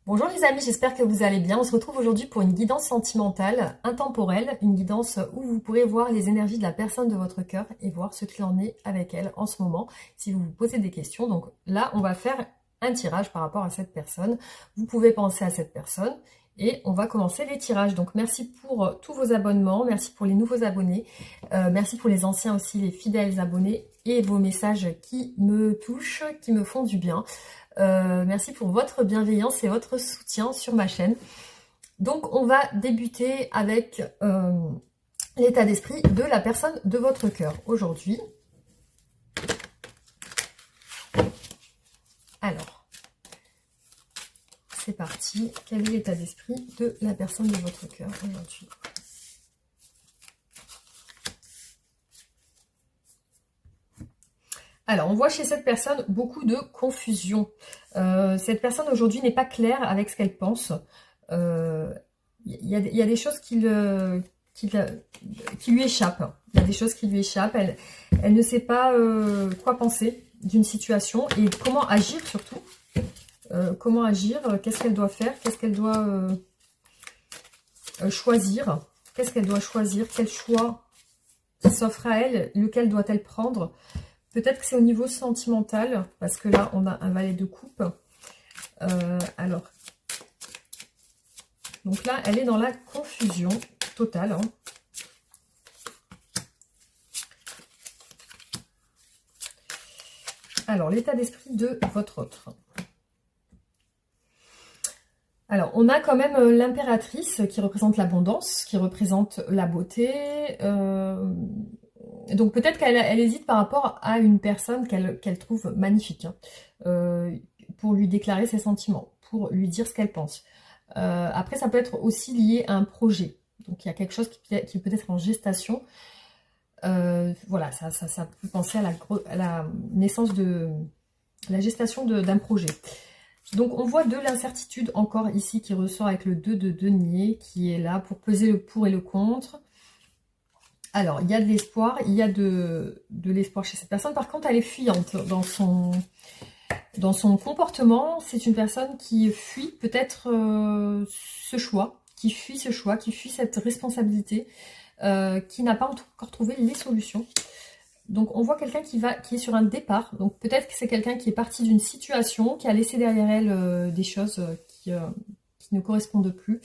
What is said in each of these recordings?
Bonjour les amis, j'espère que vous allez bien. On se retrouve aujourd'hui pour une guidance sentimentale, intemporelle, une guidance où vous pourrez voir les énergies de la personne de votre cœur et voir ce qu'il en est avec elle en ce moment, si vous vous posez des questions. Donc là, on va faire un tirage par rapport à cette personne. Vous pouvez penser à cette personne et on va commencer les tirages. Donc merci pour tous vos abonnements, merci pour les nouveaux abonnés, merci pour les anciens aussi, les fidèles abonnés et vos messages qui me touchent, qui me font du bien. Merci pour votre bienveillance et votre soutien sur ma chaîne. Donc on va débuter avec l'état d'esprit de la personne de votre cœur aujourd'hui. Alors, c'est parti. Quel est l'état d'esprit de la personne de votre cœur aujourd'hui ? Alors, on voit chez cette personne beaucoup de confusion. Cette personne aujourd'hui n'est pas claire avec ce qu'elle pense. Il y a des choses qui lui échappent. Il y a des choses qui lui échappent. Elle ne sait pas quoi penser d'une situation et comment agir surtout. Comment agir, qu'est-ce qu'elle doit faire, qu'est-ce qu'elle doit choisir. Qu'est-ce qu'elle doit choisir, quel choix s'offre à elle, lequel doit-elle prendre. Peut-être que c'est au niveau sentimental, parce que là, on a un valet de coupe. Alors, donc là, elle est dans la confusion totale. Hein. Alors, l'état d'esprit de votre autre. Alors, on a quand même l'impératrice qui représente l'abondance, qui représente la beauté. Donc peut-être qu'elle hésite par rapport à une personne qu'elle trouve magnifique, hein, pour lui déclarer ses sentiments, pour lui dire ce qu'elle pense. Après, ça peut être aussi lié à un projet. Donc il y a quelque chose qui peut être en gestation. Voilà, ça peut penser à la naissance de la gestation d'un projet. Donc on voit de l'incertitude encore ici qui ressort avec le 2 de denier qui est là pour peser le pour et le contre. Alors, il y a de l'espoir, il y a de l'espoir chez cette personne. Par contre, elle est fuyante dans son comportement. C'est une personne qui fuit peut-être ce choix, qui fuit cette responsabilité, qui n'a pas encore trouvé les solutions. Donc, on voit quelqu'un qui est sur un départ. Donc, peut-être que c'est quelqu'un qui est parti d'une situation, qui a laissé derrière elle des choses qui ne correspondent plus.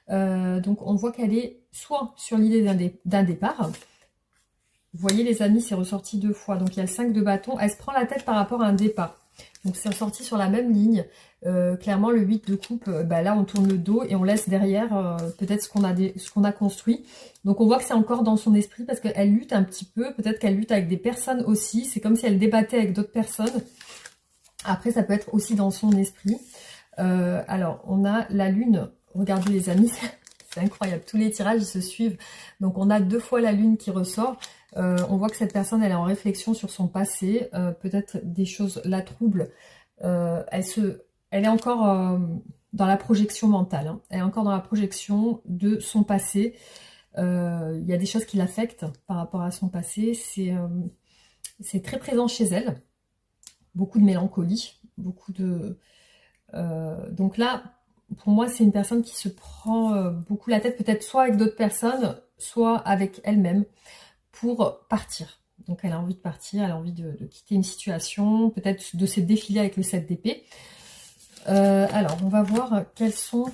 Donc on voit qu'elle est soit sur l'idée d'un départ. Vous voyez les amis, c'est ressorti 2 fois. Donc il y a le 5 de bâton. Elle se prend la tête par rapport à un départ. Donc c'est ressorti sur la même ligne. Clairement le 8 de coupe, là on tourne le dos et on laisse derrière peut-être ce qu'on a construit. Donc on voit que c'est encore dans son esprit parce qu'elle lutte un petit peu. Peut-être qu'elle lutte avec des personnes aussi. C'est comme si elle débattait avec d'autres personnes. Après ça peut être aussi dans son esprit. Alors on a la lune. Regardez les amis, c'est incroyable, tous les tirages ils se suivent. Donc on a 2 fois la lune qui ressort. On voit que cette personne elle est en réflexion sur son passé. Peut-être des choses la troublent. Elle est encore dans la projection mentale. Hein. Elle est encore dans la projection de son passé. Il y a des choses qui l'affectent par rapport à son passé. C'est très présent chez elle. Beaucoup de mélancolie. Beaucoup de... donc là... Pour moi, c'est une personne qui se prend beaucoup la tête, peut-être soit avec d'autres personnes, soit avec elle-même, pour partir. Donc elle a envie de partir, elle a envie de quitter une situation, peut-être de se défiler avec le 7 d'épée. Alors, on va voir quels sont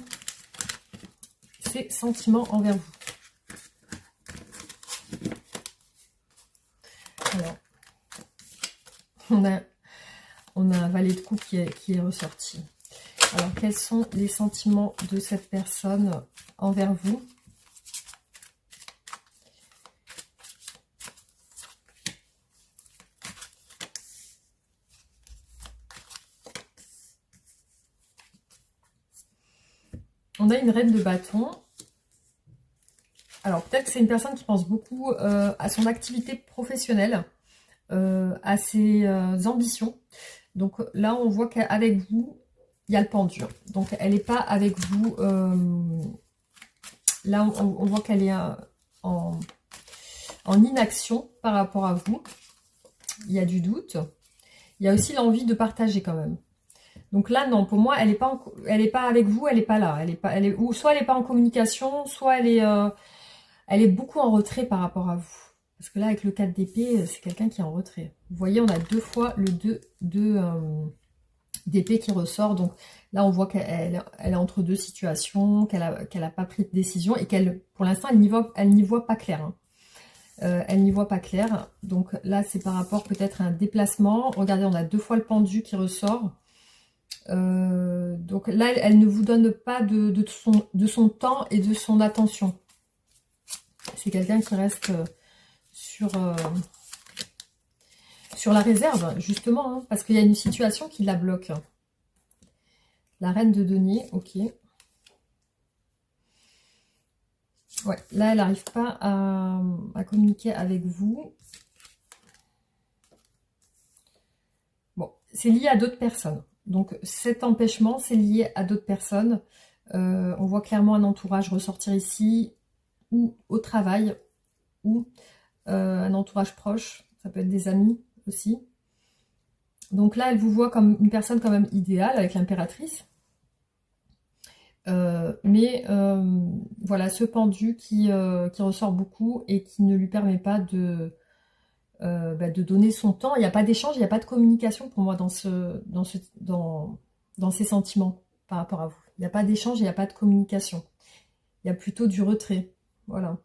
ses sentiments envers vous. Alors, on a un valet de coupe qui est ressorti. Alors, quels sont les sentiments de cette personne envers vous? On a une reine de bâton. Alors, peut-être que c'est une personne qui pense beaucoup à son activité professionnelle, à ses ambitions. Donc là, on voit qu'avec vous, il y a le pendu. Donc, elle n'est pas avec vous. Là, on voit qu'elle est en inaction par rapport à vous. Il y a du doute. Il y a aussi l'envie de partager quand même. Donc là, non, pour moi, elle est pas avec vous, elle est pas là. Ou soit elle est pas en communication, soit elle est beaucoup en retrait par rapport à vous. Parce que là, avec le 4 d'épée, c'est quelqu'un qui est en retrait. Vous voyez, on a deux fois le 2 d'épée qui ressort. Donc là, on voit qu'elle est entre deux situations, qu'elle a pas pris de décision et pour l'instant, elle n'y voit pas clair. Hein. Elle n'y voit pas clair. Donc là, c'est par rapport peut-être à un déplacement. Regardez, on a deux fois le pendu qui ressort. Donc là, elle ne vous donne pas de son temps et de son attention. C'est quelqu'un qui reste sur la réserve, justement, hein, parce qu'il y a une situation qui la bloque. La reine de denier, ok. Ouais, là, elle n'arrive pas à communiquer avec vous. Bon, c'est lié à d'autres personnes. Donc, cet empêchement, c'est lié à d'autres personnes. On voit clairement un entourage ressortir ici, ou au travail, ou un entourage proche. Ça peut être des amis aussi. Donc là, elle vous voit comme une personne quand même idéale avec l'impératrice. Mais voilà, ce pendu qui ressort beaucoup et qui ne lui permet pas de donner son temps. Il n'y a pas d'échange, il n'y a pas de communication pour moi dans ces sentiments par rapport à vous. Il n'y a pas d'échange, il n'y a pas de communication. Il y a plutôt du retrait. Voilà.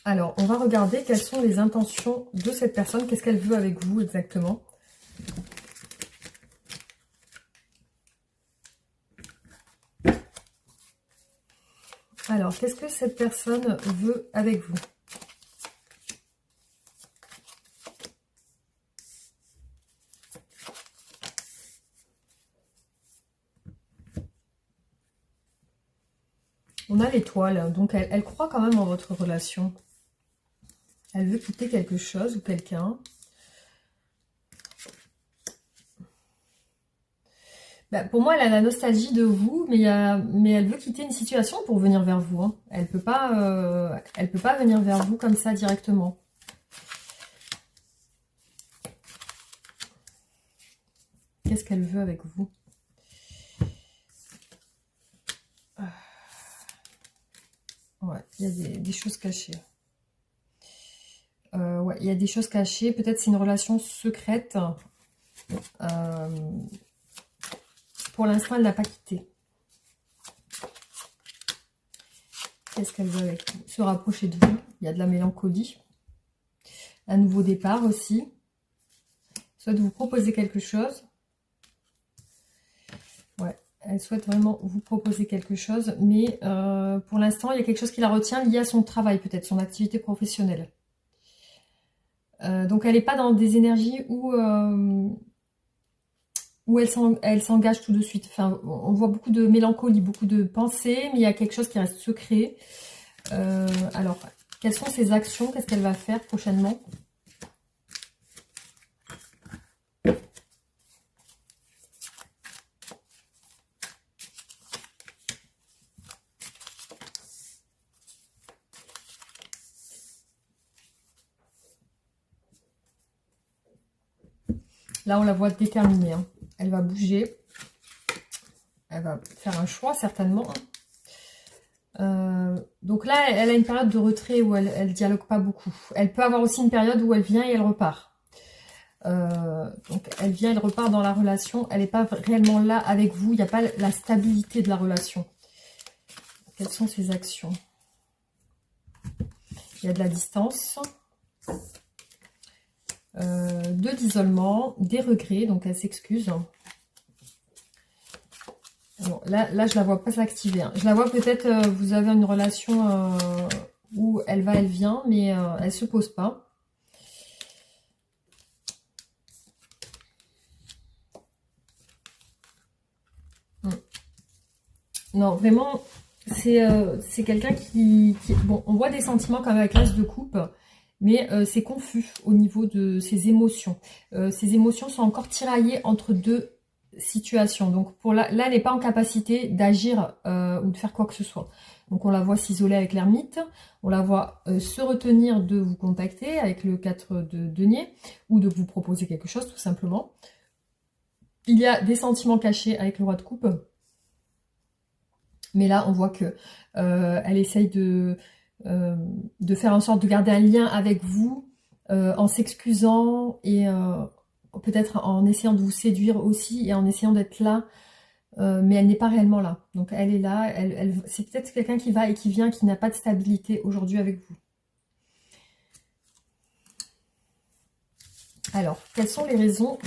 Alors, on va regarder quelles sont les intentions de cette personne. Qu'est-ce qu'elle veut avec vous exactement? Alors, qu'est-ce que cette personne veut avec vous? On a l'étoile, donc elle croit quand même en votre relation. Elle veut quitter quelque chose ou quelqu'un. Pour moi, elle a la nostalgie de vous, mais elle veut quitter une situation pour venir vers vous. Hein. Elle peut pas venir vers vous comme ça directement. Qu'est-ce qu'elle veut avec vous? Ouais, il y a des choses cachées. Ouais, il y a des choses cachées. Peut-être c'est une relation secrète. Pour l'instant, elle ne l'a pas quitté. Qu'est-ce qu'elle veut avec vous? Se rapprocher de vous. Il y a de la mélancolie. Un nouveau départ aussi. Soit de vous proposer quelque chose. Ouais, elle souhaite vraiment vous proposer quelque chose. Mais pour l'instant, il y a quelque chose qui la retient lié à son travail, peut-être, son activité professionnelle. Donc, elle n'est pas dans des énergies où elle s'engage tout de suite. Enfin, on voit beaucoup de mélancolie, beaucoup de pensées, mais il y a quelque chose qui reste secret. Alors, quelles sont ses actions? Qu'est-ce qu'elle va faire prochainement? Là, on la voit déterminée. Hein. Elle va bouger. Elle va faire un choix, certainement. Donc là, elle a une période de retrait où elle ne dialogue pas beaucoup. Elle peut avoir aussi une période où elle vient et elle repart. Donc elle vient, elle repart dans la relation. Elle n'est pas réellement là avec vous. Il n'y a pas la stabilité de la relation. Quelles sont ses actions? Il y a de la distance. De l'isolement, des regrets, donc elle s'excuse. Bon, là, je la vois pas s'activer. Hein. Je la vois peut-être, vous avez une relation où elle va, elle vient, mais elle se pose pas. Non, vraiment, c'est quelqu'un qui... Bon, on voit des sentiments quand même avec l'as de coupe. Mais c'est confus au niveau de ses émotions. Ses émotions sont encore tiraillées entre deux situation. Donc pour là, elle n'est pas en capacité d'agir ou de faire quoi que ce soit. Donc on la voit s'isoler avec l'ermite, on la voit se retenir de vous contacter avec le 4 de denier, ou de vous proposer quelque chose tout simplement. Il y a des sentiments cachés avec le roi de coupe. Mais là on voit que elle essaye de faire en sorte de garder un lien avec vous en s'excusant et peut-être en essayant de vous séduire aussi et en essayant d'être là, mais elle n'est pas réellement là. Donc elle est là, c'est peut-être quelqu'un qui va et qui vient, qui n'a pas de stabilité aujourd'hui avec vous. Alors, quelles sont les raisons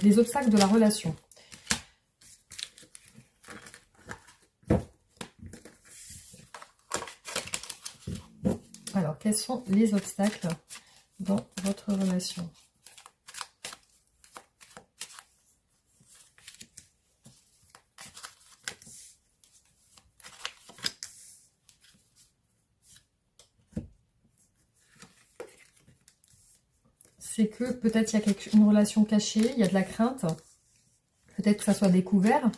des obstacles de la relation? Alors, quels sont les obstacles dans votre relation? C'est que peut-être il y a une relation cachée, il y a de la crainte. Peut-être que ça soit découvert.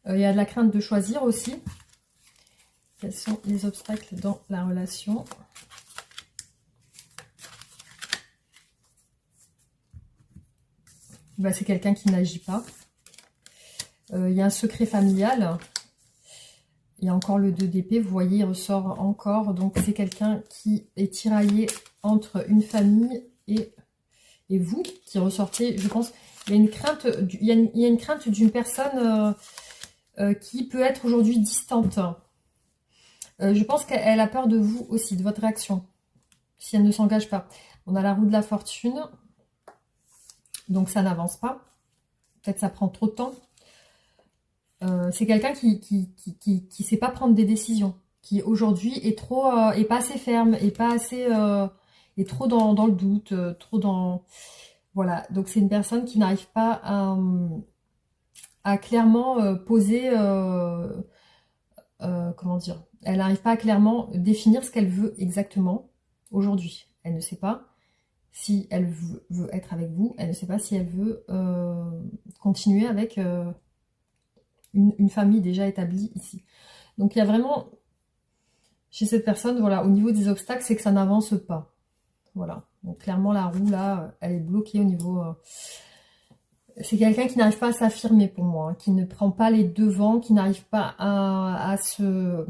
Il y a de la crainte de choisir aussi. Quels sont les obstacles dans la relation? Ben, c'est quelqu'un qui n'agit pas. Il y a un secret familial. Il y a encore le 2 d'épée, vous voyez, il ressort encore. Donc c'est quelqu'un qui est tiraillé entre une famille et vous, qui ressortez, je pense, il y a une crainte, il y a une crainte d'une personne qui peut être aujourd'hui distante. Je pense qu'elle a peur de vous aussi, de votre réaction, si elle ne s'engage pas. On a la roue de la fortune, donc ça n'avance pas. Peut-être ça prend trop de temps. C'est quelqu'un qui sait pas prendre des décisions, qui aujourd'hui est pas assez ferme, est pas assez, est trop dans le doute, trop dans, voilà. Donc c'est une personne qui n'arrive pas à clairement poser, comment dire, elle n'arrive pas à clairement définir ce qu'elle veut exactement aujourd'hui. Elle ne sait pas si elle veut être avec vous, elle ne sait pas si elle veut continuer avec une famille déjà établie ici. Donc il y a vraiment, chez cette personne, voilà, au niveau des obstacles, c'est que ça n'avance pas. Voilà, donc clairement la roue là, elle est bloquée au niveau... c'est quelqu'un qui n'arrive pas à s'affirmer pour moi, hein, qui ne prend pas les devants, qui n'arrive pas à se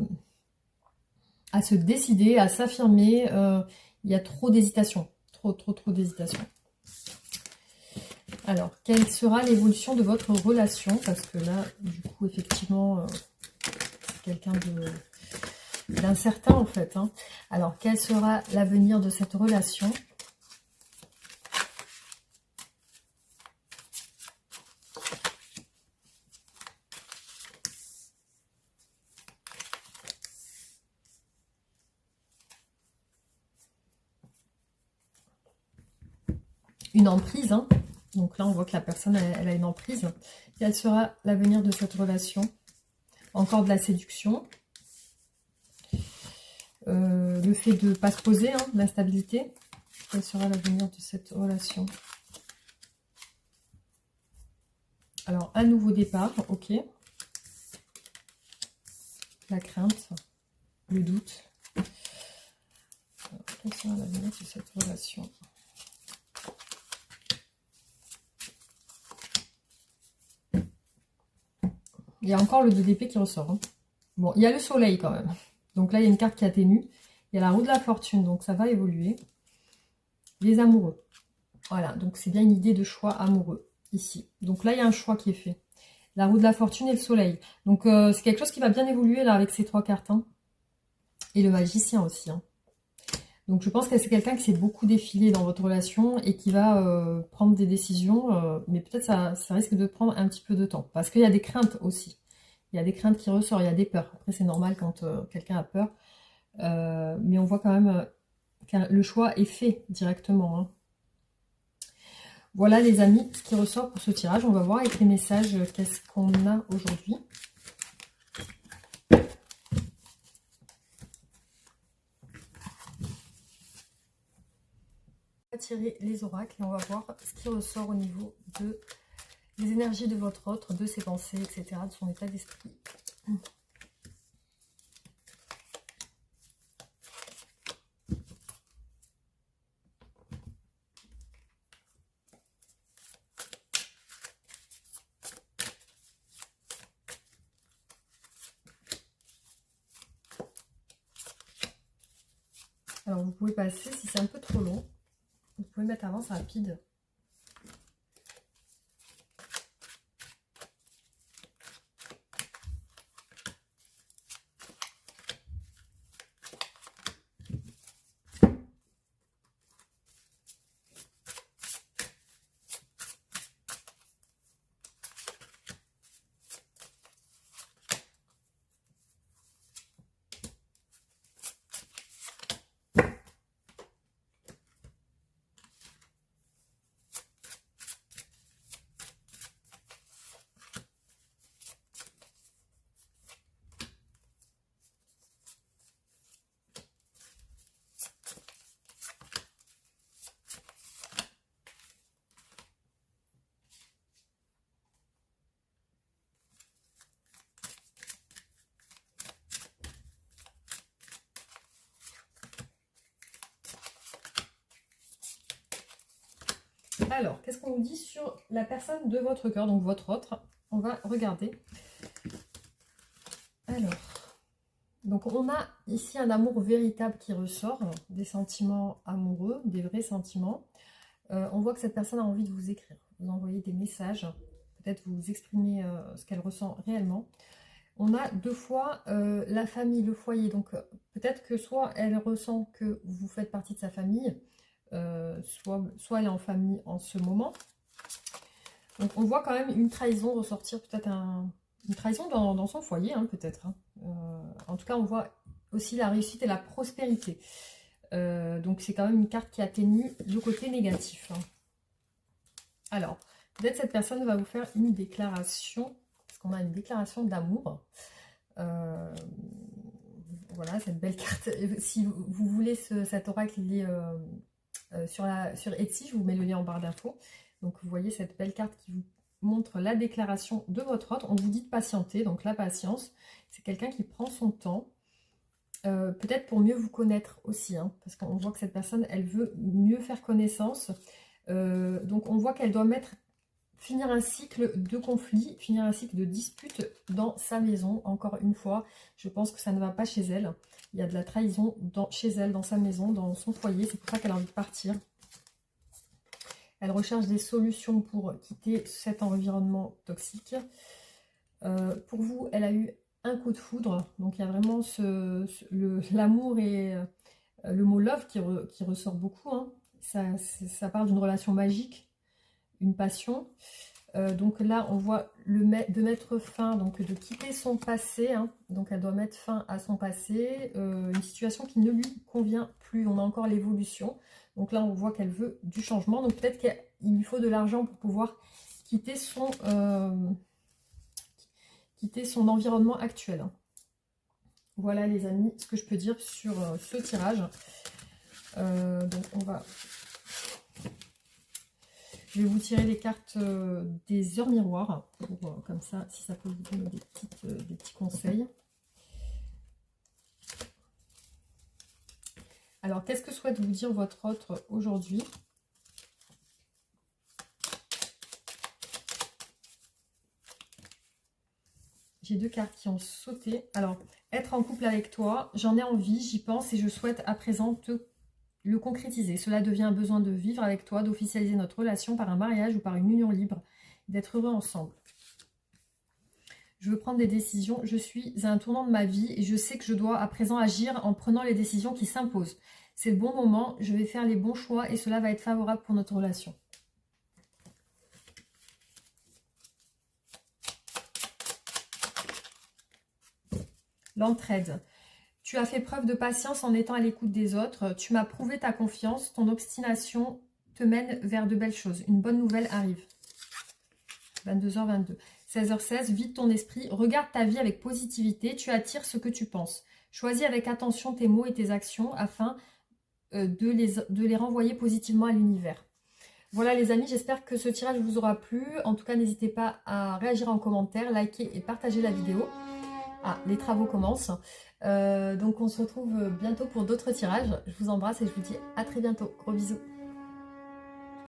décider, à s'affirmer. Il y a trop d'hésitation, trop d'hésitation. Alors, quelle sera l'évolution de votre relation? Parce que là, du coup, effectivement, c'est quelqu'un d'incertain en fait. Hein. Alors, quel sera l'avenir de cette relation? Une emprise, hein. Donc là, on voit que la personne, elle a une emprise. Quel sera l'avenir de cette relation? Encore de la séduction. Le fait de ne pas se poser, hein, l'instabilité. Quel sera l'avenir de cette relation? Alors, un nouveau départ, ok. La crainte, le doute. Alors, quel sera l'avenir de cette relation? Il y a encore le 2 d'épée qui ressort. Hein. Bon, il y a le soleil quand même. Donc là, il y a une carte qui atténue. Il y a la roue de la fortune, donc ça va évoluer. Les amoureux. Voilà, donc c'est bien une idée de choix amoureux, ici. Donc là, il y a un choix qui est fait. La roue de la fortune et le soleil. Donc c'est quelque chose qui va bien évoluer là avec ces 3 cartes. Hein. Et le magicien aussi. Hein. Donc je pense que c'est quelqu'un qui s'est beaucoup défilé dans votre relation et qui va prendre des décisions. Mais peut-être ça risque de prendre un petit peu de temps. Parce qu'il y a des craintes aussi. Il y a des craintes qui ressortent, il y a des peurs. Après c'est normal quand quelqu'un a peur. Mais on voit quand même que le choix est fait directement. Hein. Voilà les amis, ce qui ressort pour ce tirage. On va voir avec les messages qu'est-ce qu'on a aujourd'hui. On va tirer les oracles et on va voir ce qui ressort au niveau de les énergies de votre autre, de ses pensées, etc., de son état d'esprit. Alors, vous pouvez passer, si c'est un peu trop long, vous pouvez mettre avance rapide. Alors, qu'est-ce qu'on nous dit sur la personne de votre cœur, donc votre autre? On va regarder. Alors, donc on a ici un amour véritable qui ressort, des sentiments amoureux, des vrais sentiments. On voit que cette personne a envie de vous écrire, vous envoyer des messages, peut-être vous exprimer ce qu'elle ressent réellement. On a deux fois la famille, le foyer, donc peut-être que soit elle ressent que vous faites partie de sa famille, soit elle est en famille en ce moment. Donc on voit quand même une trahison ressortir, peut-être une trahison dans son foyer, hein, peut-être. Hein. En tout cas, on voit aussi la réussite et la prospérité. Donc c'est quand même une carte qui atténue le côté négatif. Hein. Alors, peut-être cette personne va vous faire une déclaration, parce qu'on a une déclaration d'amour. Voilà, cette belle carte. Si vous voulez cet oracle, il est sur Etsy, je vous mets le lien en barre d'infos. Donc vous voyez cette belle carte qui vous montre la déclaration de votre autre. On vous dit de patienter, donc la patience, c'est quelqu'un qui prend son temps, peut-être pour mieux vous connaître aussi, hein, parce qu'on voit que cette personne, elle veut mieux faire connaissance. Donc on voit qu'elle doit finir un cycle de conflit, finir un cycle de dispute dans sa maison. Encore une fois, je pense que ça ne va pas chez elle. Il y a de la trahison chez elle, dans sa maison, dans son foyer. C'est pour ça qu'elle a envie de partir. Elle recherche des solutions pour quitter cet environnement toxique. Pour vous, elle a eu un coup de foudre. Donc il y a vraiment l'amour et le mot love qui ressort beaucoup. Hein. Ça parle d'une relation magique, une passion. Donc là, on voit de mettre fin, donc de quitter son passé. Hein. Donc elle doit mettre fin à son passé, une situation qui ne lui convient plus. On a encore l'évolution. Donc là, on voit qu'elle veut du changement. Donc peut-être qu'il lui faut de l'argent pour pouvoir quitter son environnement actuel. Hein. Voilà les amis, ce que je peux dire sur ce tirage. Donc on va... Je vais vous tirer les cartes des heures miroirs, pour, comme ça, si ça peut vous donner des petits conseils. Alors, qu'est-ce que souhaite vous dire votre autre aujourd'hui? J'ai deux cartes qui ont sauté. Alors, être en couple avec toi, j'en ai envie, j'y pense et je souhaite à présent le concrétiser. Cela devient un besoin de vivre avec toi, d'officialiser notre relation par un mariage ou par une union libre, d'être heureux ensemble. Je veux prendre des décisions. Je suis à un tournant de ma vie et je sais que je dois à présent agir en prenant les décisions qui s'imposent. C'est le bon moment, je vais faire les bons choix et cela va être favorable pour notre relation. L'entraide. Tu as fait preuve de patience en étant à l'écoute des autres. Tu m'as prouvé ta confiance. Ton obstination te mène vers de belles choses. Une bonne nouvelle arrive. 22h22. 16h16. Vide ton esprit. Regarde ta vie avec positivité. Tu attires ce que tu penses. Choisis avec attention tes mots et tes actions afin de les renvoyer positivement à l'univers. Voilà les amis, j'espère que ce tirage vous aura plu. En tout cas, n'hésitez pas à réagir en commentaire, liker et partager la vidéo. Ah, les travaux commencent. Donc on se retrouve bientôt pour d'autres tirages. Je vous embrasse et je vous dis à très bientôt. Gros bisous.